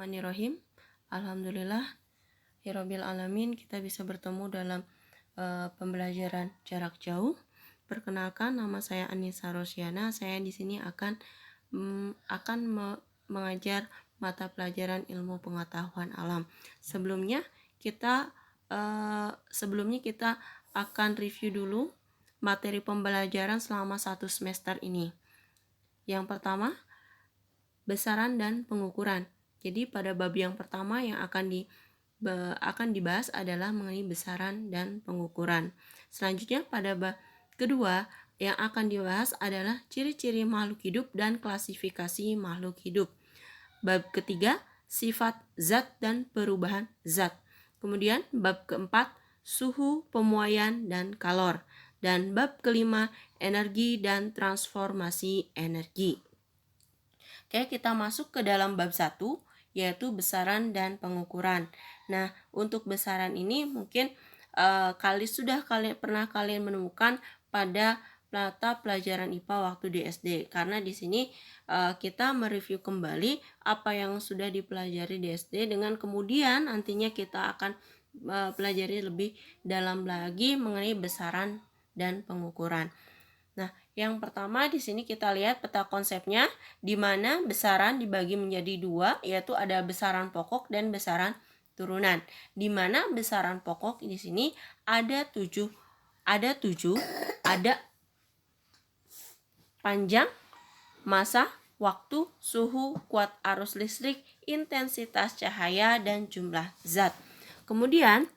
Bismillahirrahmanirrahim. Alhamdulillah, Hirobbil Alamin, kita bisa bertemu dalam pembelajaran jarak jauh. Perkenalkan, nama saya Anissa Rosyana. Saya di sini akan mengajar mata pelajaran ilmu pengetahuan alam. Sebelumnya kita akan review dulu materi pembelajaran selama 1 semester ini. Yang pertama, besaran dan pengukuran. Jadi pada bab yang pertama yang akan dibahas adalah mengenai besaran dan pengukuran. Selanjutnya pada bab kedua yang akan dibahas adalah ciri-ciri makhluk hidup dan klasifikasi makhluk hidup. Bab ketiga, sifat zat dan perubahan zat. Kemudian bab keempat, suhu, pemuaian, dan kalor. Dan bab kelima, energi dan transformasi energi. Oke, kita masuk ke dalam bab 1, yaitu besaran dan pengukuran. Nah, untuk besaran ini mungkin pernah kalian menemukan pada mata pelajaran IPA waktu di SD, karena di sini kita mereview kembali apa yang sudah dipelajari di SD, dengan kemudian nantinya kita akan pelajari lebih dalam lagi mengenai besaran dan pengukuran. Nah, yang pertama di sini kita lihat peta konsepnya, di mana besaran dibagi menjadi 2, yaitu ada besaran pokok dan besaran turunan. Di mana besaran pokok di sini ada 7, ada panjang, massa, waktu, suhu, kuat arus listrik, intensitas cahaya, dan jumlah zat. Kemudian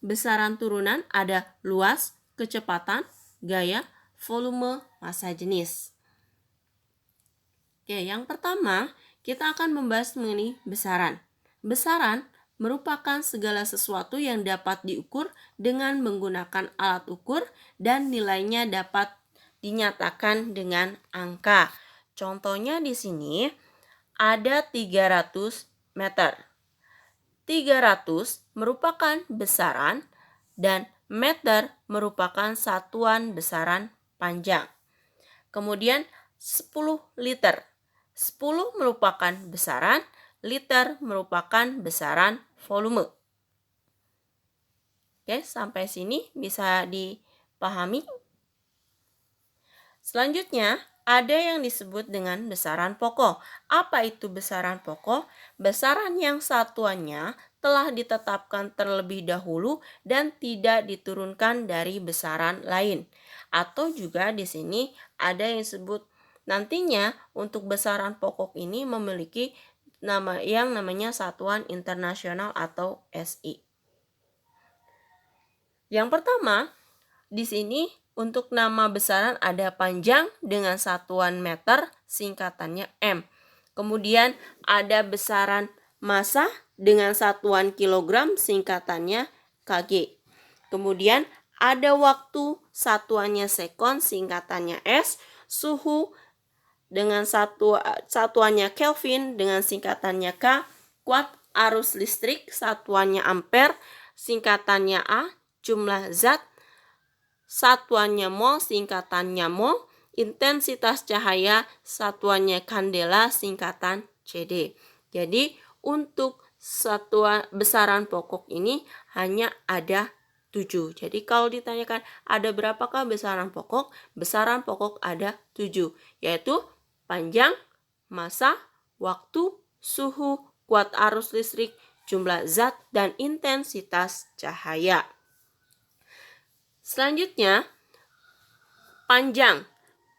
besaran turunan ada luas, kecepatan, gaya, volume, massa jenis. Oke, yang pertama kita akan membahas mengenai besaran. Besaran merupakan segala sesuatu yang dapat diukur dengan menggunakan alat ukur dan nilainya dapat dinyatakan dengan angka. Contohnya di sini ada 300 meter. 300 merupakan besaran dan meter merupakan satuan besaran panjang. Kemudian 10 liter. 10 merupakan besaran, liter merupakan besaran volume. Oke, sampai sini bisa dipahami. Selanjutnya, ada yang disebut dengan besaran pokok. Apa itu besaran pokok? Besaran yang satuannya telah ditetapkan terlebih dahulu dan tidak diturunkan dari besaran lain. Atau juga di sini ada yang disebut nantinya untuk besaran pokok ini memiliki nama yang namanya satuan internasional atau SI. Yang pertama, di sini untuk nama besaran ada panjang dengan satuan meter, singkatannya M. Kemudian ada besaran massa dengan satuan kilogram, singkatannya kg. Kemudian ada waktu, satuannya sekon, singkatannya S. Suhu dengan satuannya Kelvin dengan singkatannya K. Kuat arus listrik, satuannya ampere, singkatannya A. Jumlah zat, satuannya mol, singkatannya mol. Intensitas cahaya, satuannya kandela, singkatan CD. Jadi untuk satuan besaran pokok ini hanya ada 7. Jadi kalau ditanyakan ada berapakah besaran pokok? Besaran pokok ada 7, yaitu panjang, massa, waktu, suhu, kuat arus listrik, jumlah zat, dan intensitas cahaya. Selanjutnya, panjang.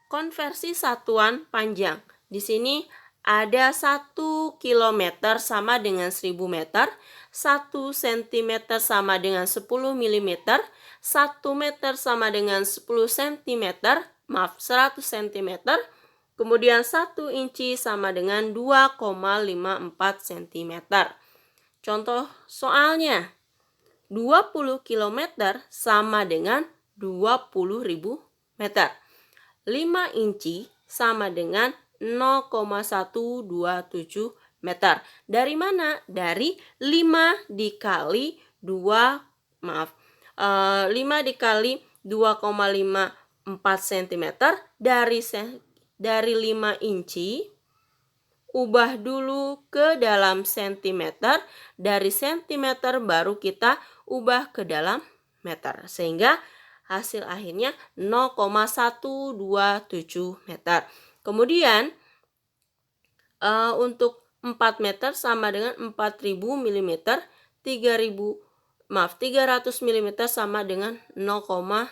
Konversi satuan panjang. Di sini ada 1 km sama dengan 1000 meter, 1 cm sama dengan 10 mm, 1 meter sama dengan 10 cm, 100 cm, kemudian 1 inci sama dengan 2,54 cm. Contoh soalnya, 20 km sama dengan 20.000 meter. 5 inci sama dengan 0,127 meter. Dari mana? Dari 5 dikali 5 dikali 2,54 cm dari 5 inci ubah dulu ke dalam sentimeter, dari sentimeter baru kita ubah ke dalam meter, sehingga hasil akhirnya 0,127 meter. Kemudian untuk 4 meter sama dengan 4000 mm, 300 mm sama dengan 0,3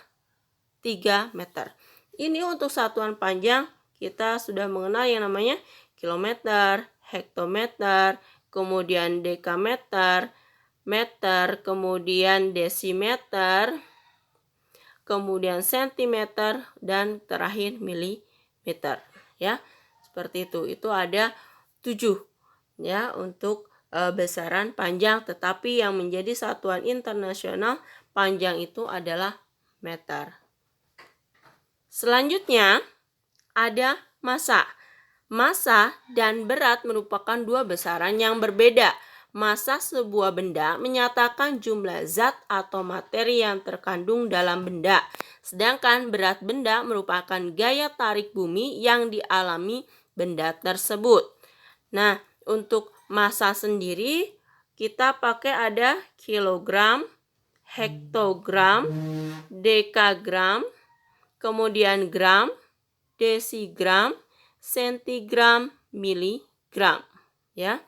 meter. Ini untuk satuan panjang kita sudah mengenal yang namanya kilometer, hektometer, kemudian dekameter, meter, kemudian desimeter, kemudian sentimeter, dan terakhir milimeter. Ya, seperti itu. Itu ada 7 ya untuk besaran panjang, tetapi yang menjadi satuan internasional panjang itu adalah meter. Selanjutnya ada massa. Massa dan berat merupakan dua besaran yang berbeda. Massa sebuah benda menyatakan jumlah zat atau materi yang terkandung dalam benda. Sedangkan berat benda merupakan gaya tarik bumi yang dialami benda tersebut. Nah, untuk massa sendiri kita pakai ada kilogram, hektogram, dekagram, kemudian gram, desigram, sentigram, miligram, ya.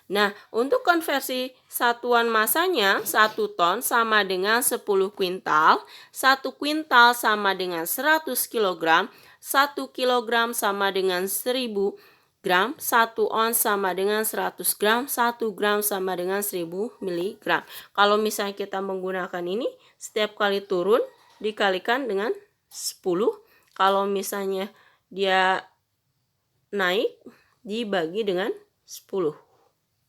Nah, untuk konversi satuan massanya, 1 ton sama dengan 10 kuintal, 1 kuintal sama dengan 100 kg, 1 kg sama dengan 1000 gram, 1 ons sama dengan 100 gram, 1 gram sama dengan 1000 miligram. Kalau misalnya kita menggunakan ini, setiap kali turun dikalikan dengan 10. Kalau misalnya dia naik dibagi dengan 10.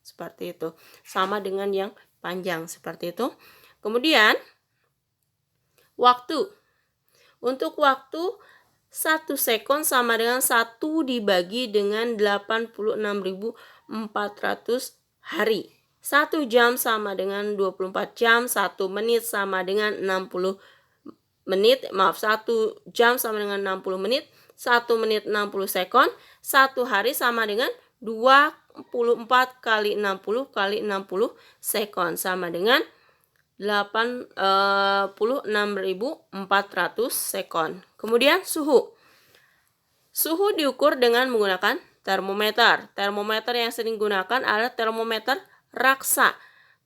Seperti itu. Sama dengan yang panjang seperti itu. Kemudian waktu. Untuk waktu 1 sekon sama dengan 1 dibagi dengan 86.400 hari. 1 jam sama dengan 24 jam, 1 menit sama dengan 60 menit, 1 jam sama dengan 60 menit, 1 menit 60 sekon, 1 hari sama dengan 24 kali 60 kali 60 sekon sama dengan 86.400 sekon. Kemudian suhu. Suhu diukur dengan menggunakan termometer. Termometer yang sering digunakan adalah termometer raksa.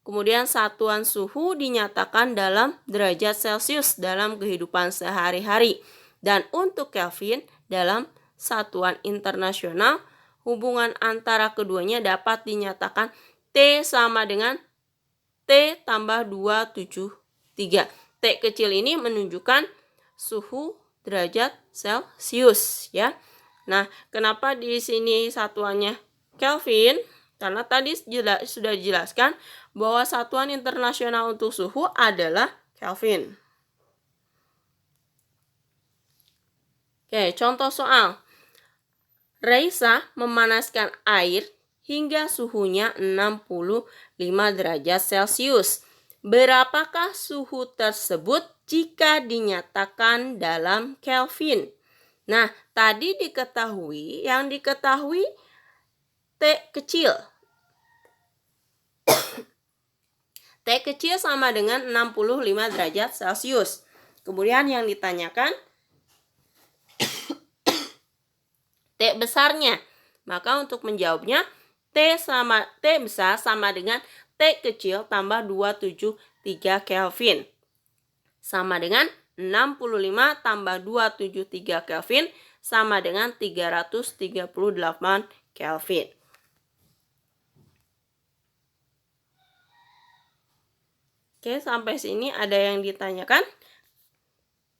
Kemudian satuan suhu dinyatakan dalam derajat Celcius dalam kehidupan sehari-hari. Dan untuk Kelvin dalam satuan internasional, hubungan antara keduanya dapat dinyatakan T sama dengan T tambah 273. T kecil ini menunjukkan suhu derajat Celcius ya. Nah, kenapa di sini satuannya Kelvin? Karena tadi sudah dijelaskan bahwa satuan internasional untuk suhu adalah Kelvin. Oke, contoh soal. Raisa memanaskan air hingga suhunya 65 derajat Celcius. Berapakah suhu tersebut jika dinyatakan dalam Kelvin? Nah, tadi yang diketahui T kecil. T kecil sama dengan 65 derajat Celcius. Kemudian yang ditanyakan T besarnya. Maka untuk menjawabnya T besar sama dengan T kecil tambah 273 Kelvin. Sama dengan 65 tambah 273 Kelvin sama dengan 338 Kelvin. Oke, sampai sini ada yang ditanyakan?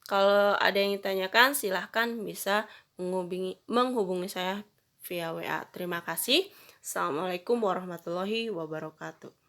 Kalau ada yang ditanyakan, silahkan bisa menghubungi saya via WA. Terima kasih. Assalamualaikum warahmatullahi wabarakatuh.